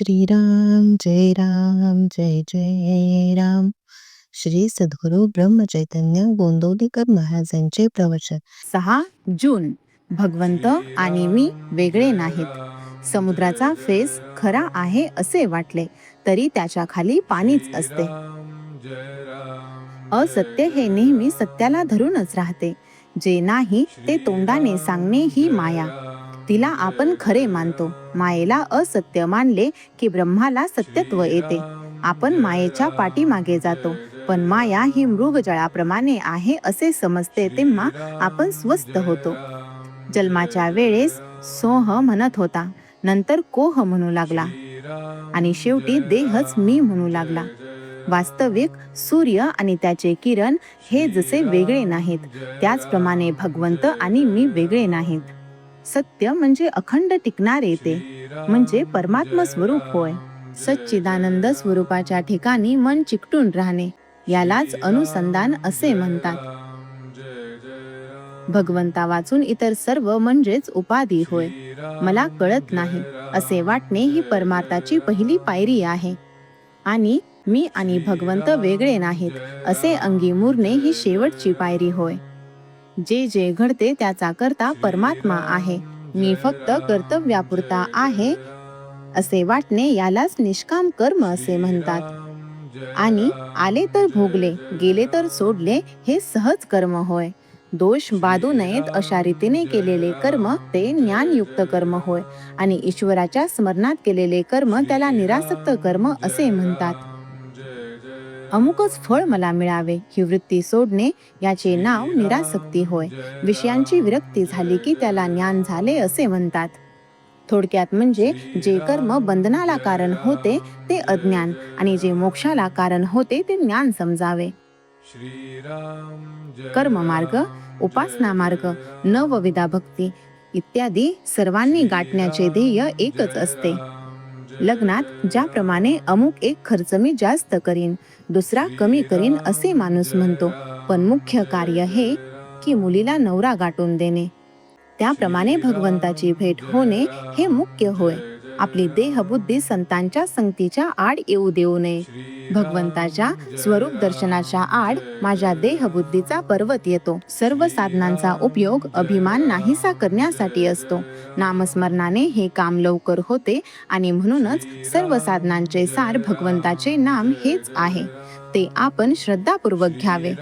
श्रीराम जय राम जय जय राम. श्री सद्गुरु ब्रह्मचैतन्य गोंदवलेकर महाराजांचे प्रवचन. 6 जून. भगवंत आणि मी वेगळे नाहीत. समुद्राचा फेस खरा आहे असे वाटले तरी त्याच्या खाली पाणीच असते. असत्य हे नेहमी सत्याला धरूनच राहते. जे नाही ते तोंडाने सांगणे ही माया. तिला आपण खरे मानतो. मायेला असत्य मानले की ब्रह्माला सत्यत्व येते. आपण मायेच्या पाठीमागे जातो, पण माया ही मृगजळाप्रमाणे आहे असे समजते तेव्हा आपण स्वस्थ होतो. जन्माच्या वेळेस सोह म्हणत होता, नंतर कोह म्हणू लागला आणि शेवटी देहच मी म्हणू लागला. वास्तविक सूर्य आणि त्याचे किरण हे जसे वेगळे नाहीत, त्याचप्रमाणे भगवंत आणि मी वेगळे नाहीत. सत्य म्हणजे अखंड टिकणारे, ते म्हणजे परमात्मा स्वरूप होय. सच्चिदानंद स्वरूपाच्या ठिकाणी मन चिकटून राहणे यालाच अनुसंधान असे म्हणतात. भगवंता वाचून इतर सर्व म्हणजेच उपाधी होय. मला कळत नाही असे वाटणे ही परमार्थाची पहिली पायरी आहे. आणि मी आणि भगवंत वेगळे नाहीत असे अंगी मुरणे ही शेवटची पायरी होय. जे जे घडते त्याचा करता परमात्मा आहे, मी फक्त कर्तव्यापुरता आहे असे वाटणे यालाच निष्काम कर्म असे म्हणतात. आणि आले तर भोगले, गेले तर सोडले हे सहज कर्म होय. दोष बाधू नयेत अशा रीतीने केलेले कर्म ते ज्ञानयुक्त कर्म होय. आणि ईश्वराच्या स्मरणात केलेले कर्म त्याला निरासक्त कर्म असे म्हणतात. अमुकच फळ मला मिळावे ही वृत्ती सोडणे याचे नाव निरासक्ती होय. विषयांची विरक्ती झाली की त्याला ज्ञान झाले असे म्हणतात. थोडक्यात म्हणजे जे कर्म बंधनाला कारण होते ते अज्ञान आणि जे मोक्षाला कारण होते ते ज्ञान समजावे. कर्ममार्ग, उपासना मार्ग, नवविधा भक्ती इत्यादी सर्वांनी गाठण्याचे ध्येय एकच असते. लग्नात ज्याप्रमाणे अमुक एक खर्च मी जास्त करीन, दुसरा कमी करीन असे माणूस म्हणतो, पण मुख्य कार्य हे की मुलीला नवरा गाठून देणे. त्याप्रमाणे भगवंताची भेट होणे हे मुख्य होय. आपली देहबुद्धी संतांच्या संगतीच्या आड येऊ देऊ नये. भगवंताच्या स्वरूप दर्शनाच्या आड माझ्या देहबुद्धीचा पर्वत येतो. सर्व साधनांचा उपयोग अभिमान नाहीसा करण्यासाठी असतो. नामस्मरणाने हे काम लवकर होते आणि म्हणूनच सर्व साधनांचे सार भगवंताचे नाम हेच आहे. ते आपण श्रद्धापूर्वक घ्यावे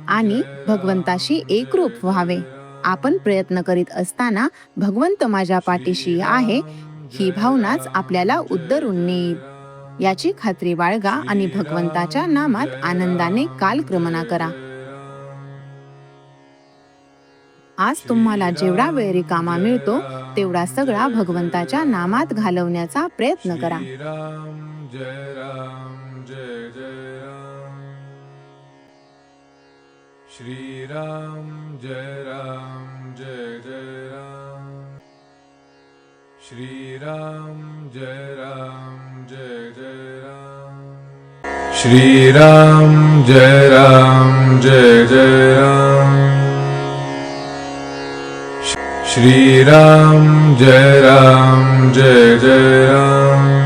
आणि भगवंताशी एकरूप व्हावे. आपण प्रयत्न करीत असताना भगवंत माझ्या पाठीशी आहे ही भावनाच आपल्याला उद्धरून नेईल याची खात्री बाळगा आणि भगवंताच्या नामात आनंदाने कालक्रमणा करा. आज तुम्हाला जेवढा वेळ रिकामा मिळतो तेवढा सगळा भगवंताच्या नामात घालवण्याचा प्रयत्न करा. श्रीराम जय राम जय जय राम. श्रीराम जय राम जय जय राम. श्रीराम जय राम जय जय राम. श्रीराम जय राम जय जय राम.